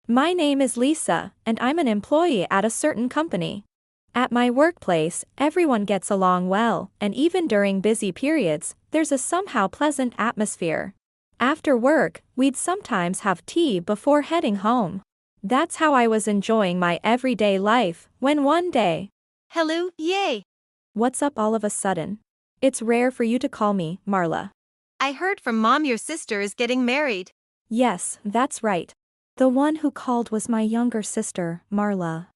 My name is Lisa, and I'm an employee at a certain company. At my workplace, everyone gets along well, and even during busy periods, there's a somehow pleasant atmosphere. After work, we'd sometimes have tea before heading home. That's how I was enjoying my everyday life, when one day. Hello, yay! What's up all of a sudden? It's rare for you to call me, Marla. I heard from Mom your sister is getting married. Yes, that's right. The one who called was my younger sister, Marla.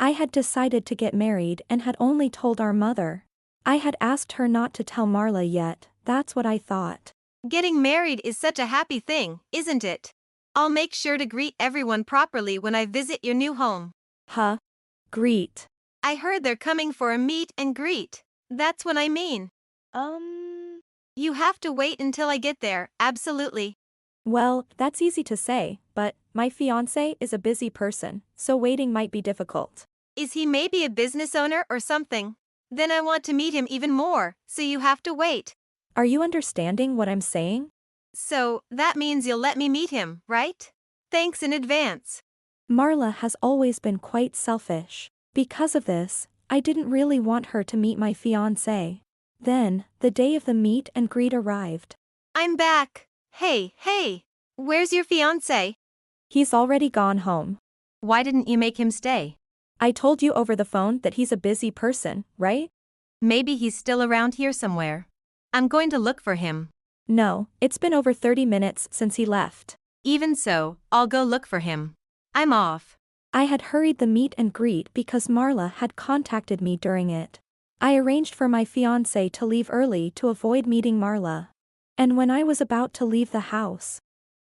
I had decided to get married and had only told our mother. I had asked her not to tell Marla yet, that's what I thought. Getting married is such a happy thing, isn't it? I'll make sure to greet everyone properly when I visit your new home. Huh? Greet. I heard they're coming for a meet and greet. That's what I mean. You have to wait until I get there, absolutely. Well, that's easy to say, but my fiancé is a busy person, so waiting might be difficult. Is he maybe a business owner or something? Then I want to meet him even more, so you have to wait. Are you understanding what I'm saying? So, that means you'll let me meet him, right? Thanks in advance. Marla has always been quite selfish. Because of this, I didn't really want her to meet my fiancé. Then, the day of the meet and greet arrived. I'm back. Hey, where's your fiancé? He's already gone home. Why didn't you make him stay? I told you over the phone that he's a busy person, right? Maybe he's still around here somewhere. I'm going to look for him. No, it's been over 30 minutes since he left. Even so, I'll go look for him. I'm off. I had hurried the meet and greet because Marla had contacted me during it. I arranged for my fiancé to leave early to avoid meeting Marla. And when I was about to leave the house,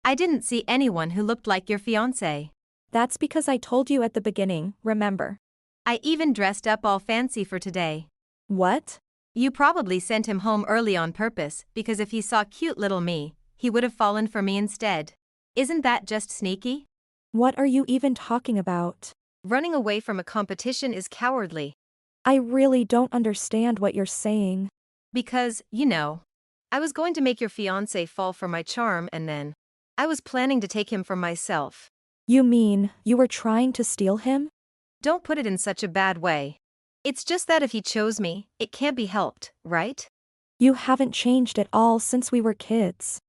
I didn't see anyone who looked like your fiancé. That's because I told you at the beginning, remember? I even dressed up all fancy for today. What? You probably sent him home early on purpose because if he saw cute little me, he would have fallen for me instead. Isn't that just sneaky? What are you even talking about? Running away from a competition is cowardly. I really don't understand what you're saying. Because, you know, I was going to make your fiancé fall for my charm and then I was planning to take him for myself. You mean, you were trying to steal him? Don't put it in such a bad way. It's just that if he chose me, it can't be helped, right? You haven't changed at all since we were kids.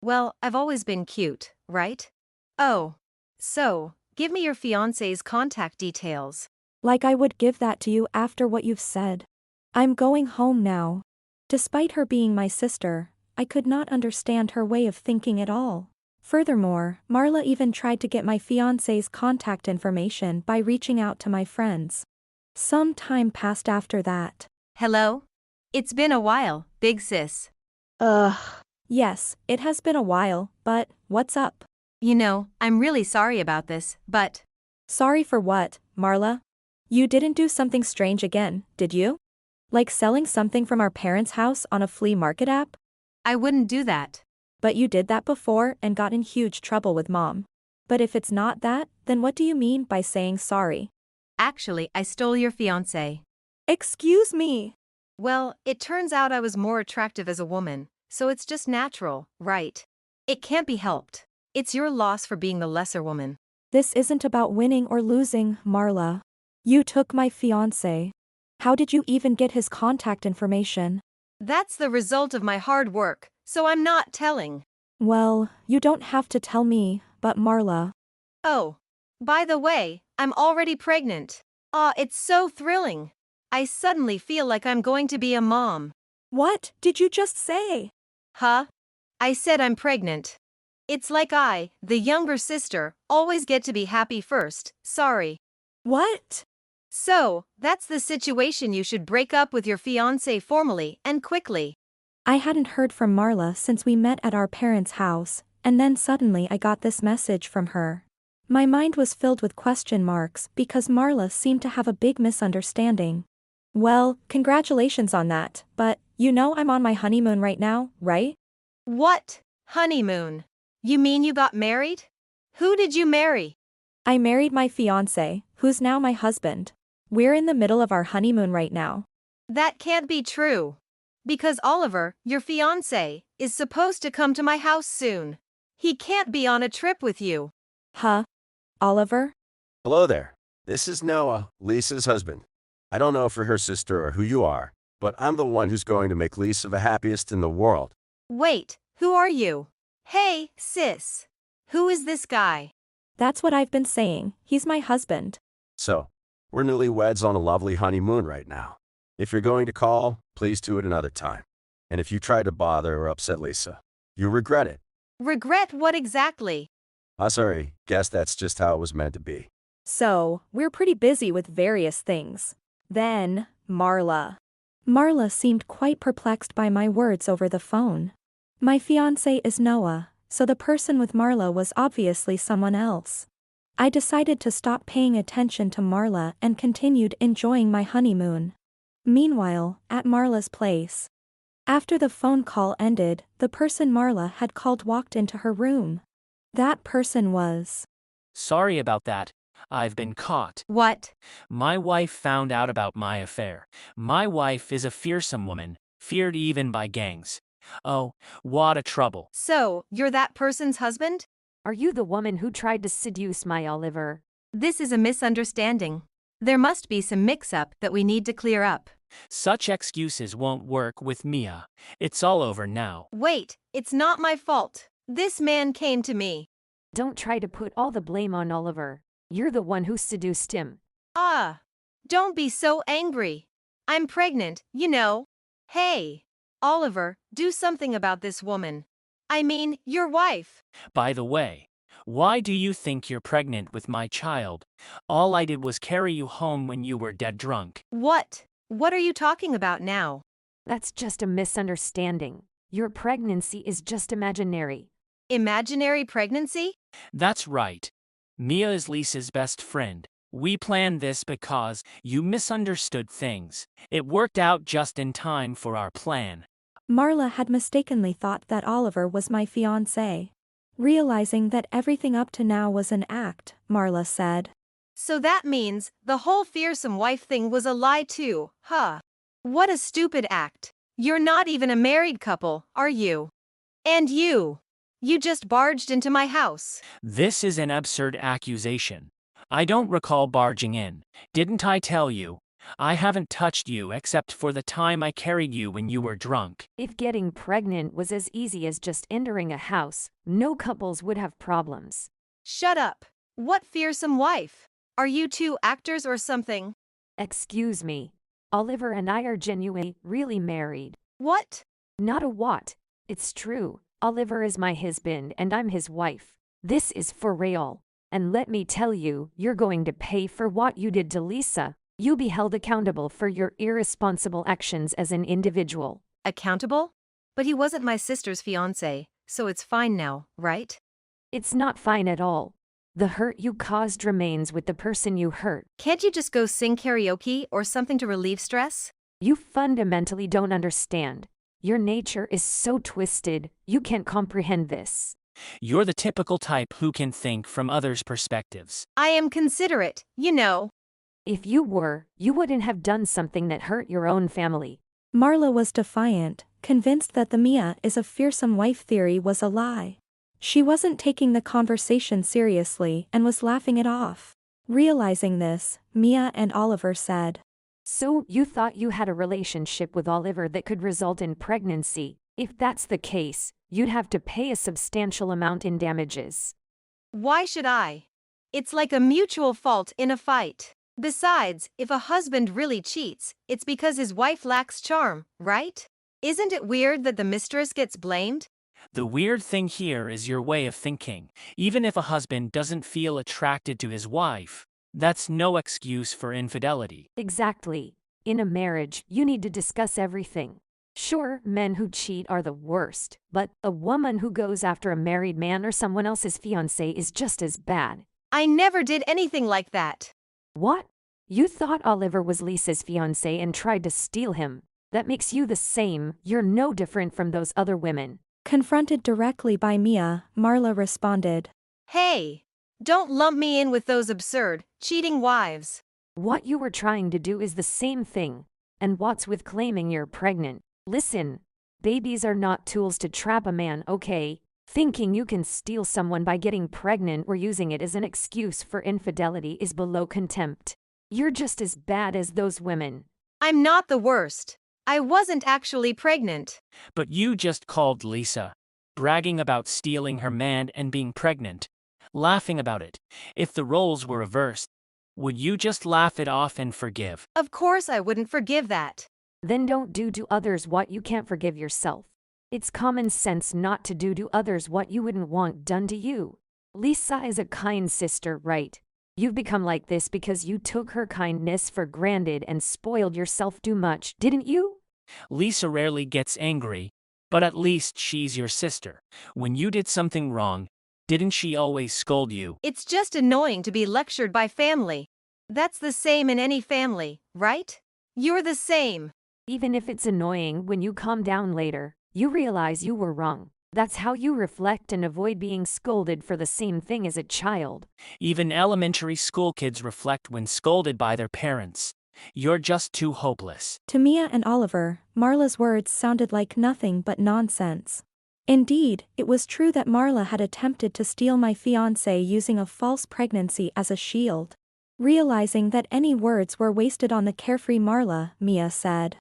Well, I've always been cute, right? Oh. So, give me your fiancé's contact details. Like I would give that to you after what you've said. I'm going home now. Despite her being my sister, I could not understand her way of thinking at all. Furthermore, Marla even tried to get my fiancé's contact information by reaching out to my friends. Some time passed after that. Hello? It's been a while, big sis. Yes, it has been a while, but what's up? You know, I'm really sorry about this, but... Sorry for what, Marla? You didn't do something strange again, did you? Like selling something from our parents' house on a flea market app? I wouldn't do that. But you did that before and got in huge trouble with Mom. But if it's not that, then what do you mean by saying sorry? Actually, I stole your fiancé. Excuse me. Well, it turns out I was more attractive as a woman, so it's just natural, right? It can't be helped. It's your loss for being the lesser woman. This isn't about winning or losing, Marla. You took my fiancé. How did you even get his contact information? That's the result of my hard work, so I'm not telling. Well, you don't have to tell me, but Marla. Oh. By the way, I'm already pregnant. It's so thrilling. I suddenly feel like I'm going to be a mom. What did you just say? Huh? I said I'm pregnant. It's like I, the younger sister, always get to be happy first, sorry. What? So, that's the situation. You should break up with your fiancé formally and quickly. I hadn't heard from Marla since we met at our parents' house, and then suddenly I got this message from her. My mind was filled with question marks because Marla seemed to have a big misunderstanding. Well, congratulations on that, but, you know I'm on my honeymoon right now, right? What? Honeymoon? You mean you got married? Who did you marry? I married my fiancé, who's now my husband. We're in the middle of our honeymoon right now. That can't be true. Because Oliver, your fiancé, is supposed to come to my house soon. He can't be on a trip with you. Huh? Oliver? Hello there. This is Noah, Lisa's husband. I don't know if you're her sister or who you are, but I'm the one who's going to make Lisa the happiest in the world. Wait, who are you? Hey, sis. Who is this guy? That's what I've been saying. He's my husband. So, we're newlyweds on a lovely honeymoon right now. If you're going to call, please do it another time. And if you try to bother or upset Lisa, you'll regret it. Regret what exactly? Sorry, guess that's just how it was meant to be. So, we're pretty busy with various things. Then, Marla. Marla seemed quite perplexed by my words over the phone. My fiancé is Noah, so the person with Marla was obviously someone else. I decided to stop paying attention to Marla and continued enjoying my honeymoon. Meanwhile, at Marla's place. After the phone call ended, the person Marla had called walked into her room. That person was... Sorry about that. I've been caught. What? My wife found out about my affair. My wife is a fearsome woman, feared even by gangs. Oh, what a trouble. So, you're that person's husband? Are you the woman who tried to seduce my Oliver? This is a misunderstanding. There must be some mix-up that we need to clear up. Such excuses won't work with Mia. It's all over now. Wait, it's not my fault. This man came to me. Don't try to put all the blame on Oliver. You're the one who seduced him. Don't be so angry. I'm pregnant, you know. Hey, Oliver, do something about this woman. I mean, your wife. By the way, why do you think you're pregnant with my child? All I did was carry you home when you were dead drunk. What? What are you talking about now? That's just a misunderstanding. Your pregnancy is just imaginary. Imaginary pregnancy? That's right. Mia is Lisa's best friend. We planned this because you misunderstood things. It worked out just in time for our plan. Marla had mistakenly thought that Oliver was my fiancé. Realizing that everything up to now was an act, Marla said. So that means the whole fearsome wife thing was a lie too, huh? What a stupid act. You're not even a married couple, are you? And you just barged into my house. This is an absurd accusation. I don't recall barging in. Didn't I tell you? I haven't touched you except for the time I carried you when you were drunk. If getting pregnant was as easy as just entering a house, no couples would have problems. Shut up. What fearsome wife? Are you two actors or something? Excuse me. Oliver and I are genuinely, really married. What? Not a what. It's true. Oliver is my husband and I'm his wife. This is for real. And let me tell you, you're going to pay for what you did to Lisa. You'll be held accountable for your irresponsible actions as an individual. Accountable? But he wasn't my sister's fiancé, so it's fine now, right? It's not fine at all. The hurt you caused remains with the person you hurt. Can't you just go sing karaoke or something to relieve stress? You fundamentally don't understand. Your nature is so twisted, you can't comprehend this. You're the typical type who can think from others' perspectives. I am considerate, you know. If you were, you wouldn't have done something that hurt your own family. Marla was defiant, convinced that the Mia is a fearsome wife theory was a lie. She wasn't taking the conversation seriously and was laughing it off. Realizing this, Mia and Oliver said, So, you thought you had a relationship with Oliver that could result in pregnancy. If that's the case, you'd have to pay a substantial amount in damages. Why should I? It's like a mutual fault in a fight. Besides, if a husband really cheats, it's because his wife lacks charm, right? Isn't it weird that the mistress gets blamed? The weird thing here is your way of thinking. Even if a husband doesn't feel attracted to his wife, that's no excuse for infidelity. Exactly. In a marriage, you need to discuss everything. Sure, men who cheat are the worst, but a woman who goes after a married man or someone else's fiancé is just as bad. I never did anything like that. What? You thought Oliver was Lisa's fiancé and tried to steal him. That makes you the same. You're no different from those other women. Confronted directly by Mia, Marla responded, Hey, don't lump me in with those absurd, cheating wives. What you were trying to do is the same thing. And what's with claiming you're pregnant? Listen, babies are not tools to trap a man, okay? Thinking you can steal someone by getting pregnant or using it as an excuse for infidelity is below contempt. You're just as bad as those women. I'm not the worst. I wasn't actually pregnant. But you just called Lisa, bragging about stealing her man and being pregnant, laughing about it. If the roles were reversed, would you just laugh it off and forgive? Of course I wouldn't forgive that. Then don't do to others what you can't forgive yourself. It's common sense not to do to others what you wouldn't want done to you. Lisa is a kind sister, right? You've become like this because you took her kindness for granted and spoiled yourself too much, didn't you? Lisa rarely gets angry, but at least she's your sister. When you did something wrong, didn't she always scold you? It's just annoying to be lectured by family. That's the same in any family, right? You're the same. Even if it's annoying, when you calm down later, you realize you were wrong. That's how you reflect and avoid being scolded for the same thing as a child. Even elementary school kids reflect when scolded by their parents. You're just too hopeless. To Mia and Oliver, Marla's words sounded like nothing but nonsense. Indeed, it was true that Marla had attempted to steal my fiancé using a false pregnancy as a shield. Realizing that any words were wasted on the carefree Marla, Mia said,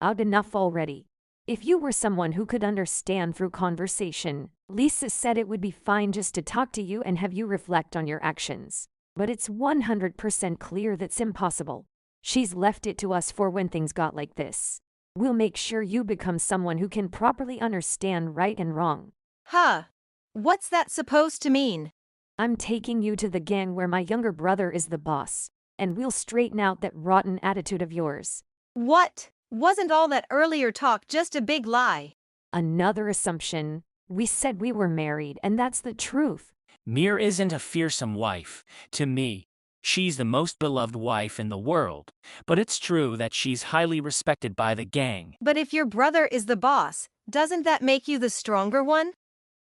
Out enough already. If you were someone who could understand through conversation, Lisa said it would be fine just to talk to you and have you reflect on your actions. But it's 100% clear that's impossible. She's left it to us for when things got like this. We'll make sure you become someone who can properly understand right and wrong. Huh. What's that supposed to mean? I'm taking you to the gang where my younger brother is the boss, and we'll straighten out that rotten attitude of yours. What? Wasn't all that earlier talk just a big lie? Another assumption. We said we were married, and that's the truth. Mir isn't a fearsome wife. To me, she's the most beloved wife in the world. But it's true that she's highly respected by the gang. But if your brother is the boss, doesn't that make you the stronger one?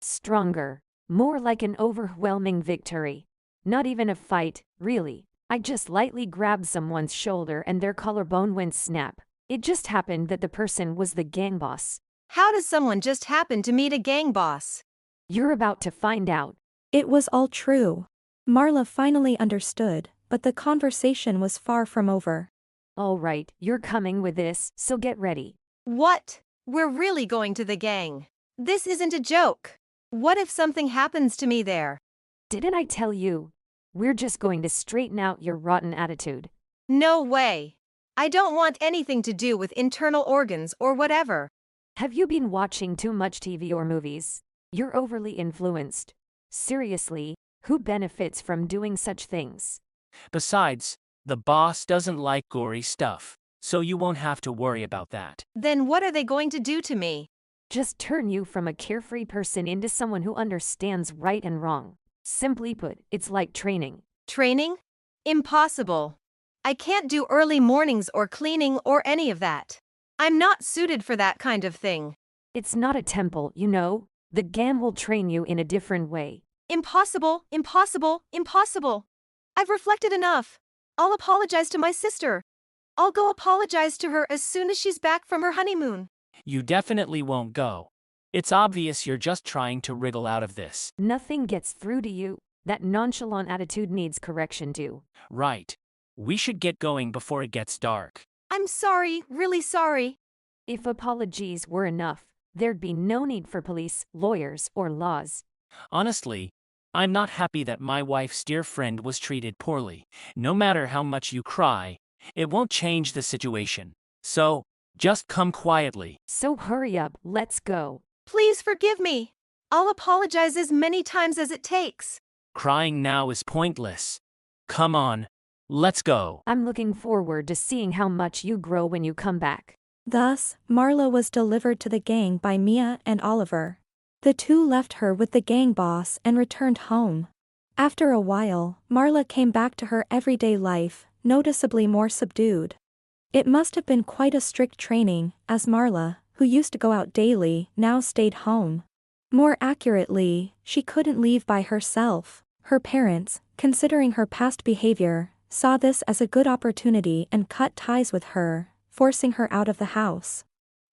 Stronger. More like an overwhelming victory. Not even a fight, really. I just lightly grabbed someone's shoulder and their collarbone went snap. It just happened that the person was the gang boss. How does someone just happen to meet a gang boss? You're about to find out. It was all true. Marla finally understood, but the conversation was far from over. All right, you're coming with this, so get ready. What? We're really going to the gang. This isn't a joke. What if something happens to me there? Didn't I tell you? We're just going to straighten out your rotten attitude. No way. I don't want anything to do with internal organs or whatever. Have you been watching too much TV or movies? You're overly influenced. Seriously, who benefits from doing such things? Besides, the boss doesn't like gory stuff, so you won't have to worry about that. Then what are they going to do to me? Just turn you from a carefree person into someone who understands right and wrong. Simply put, it's like training. Training? Impossible. I can't do early mornings or cleaning or any of that. I'm not suited for that kind of thing. It's not a temple, you know. The gang will train you in a different way. Impossible, impossible, impossible. I've reflected enough. I'll apologize to my sister. I'll go apologize to her as soon as she's back from her honeymoon. You definitely won't go. It's obvious you're just trying to wriggle out of this. Nothing gets through to you. That nonchalant attitude needs correction too. Right. We should get going before it gets dark. I'm sorry, really sorry. If apologies were enough, there'd be no need for police, lawyers, or laws. Honestly, I'm not happy that my wife's dear friend was treated poorly. No matter how much you cry, it won't change the situation. So, just come quietly. So hurry up, let's go. Please forgive me. I'll apologize as many times as it takes. Crying now is pointless. Come on, let's go. I'm looking forward to seeing how much you grow when you come back. Thus, Marla was delivered to the gang by Mia and Oliver. The two left her with the gang boss and returned home. After a while, Marla came back to her everyday life, noticeably more subdued. It must have been quite a strict training, as Marla, who used to go out daily, now stayed home. More accurately, she couldn't leave by herself. Her parents, considering her past behavior, saw this as a good opportunity and cut ties with her, forcing her out of the house.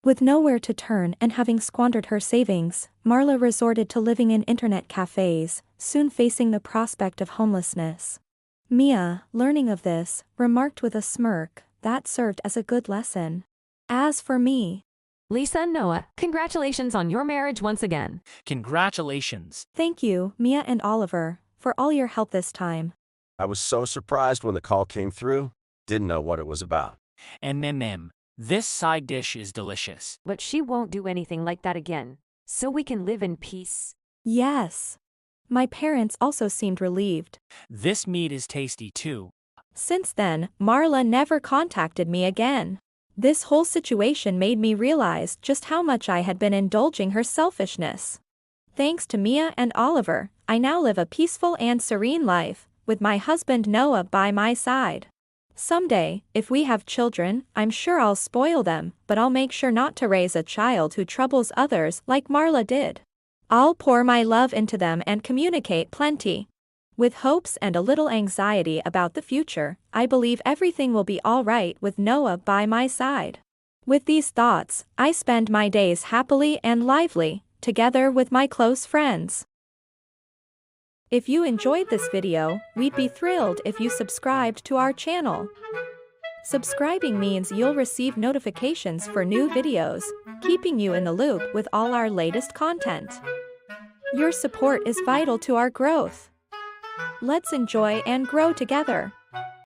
With nowhere to turn and having squandered her savings, Marla resorted to living in internet cafes, soon facing the prospect of homelessness. Mia, learning of this, remarked with a smirk, that served as a good lesson. As for me, Lisa and Noah, congratulations on your marriage once again. Congratulations. thank you, Mia and Oliver, for all your help this time. I was so surprised when the call came through. Didn't know what it was about. This side dish is delicious. But she won't do anything like that again. So we can live in peace. Yes. My parents also seemed relieved. This meat is tasty too. Since then, Marla never contacted me again. This whole situation made me realize just how much I had been indulging her selfishness. Thanks to Mia and Oliver, I now live a peaceful and serene life, with my husband Noah by my side. Someday, if we have children, I'm sure I'll spoil them, but I'll make sure not to raise a child who troubles others like Marla did. I'll pour my love into them and communicate plenty. With hopes and a little anxiety about the future, I believe everything will be all right with Noah by my side. With these thoughts, I spend my days happily and lively, together with my close friends. If you enjoyed this video, we'd be thrilled if you subscribed to our channel. Subscribing means you'll receive notifications for new videos, keeping you in the loop with all our latest content. Your support is vital to our growth. Let's enjoy and grow together.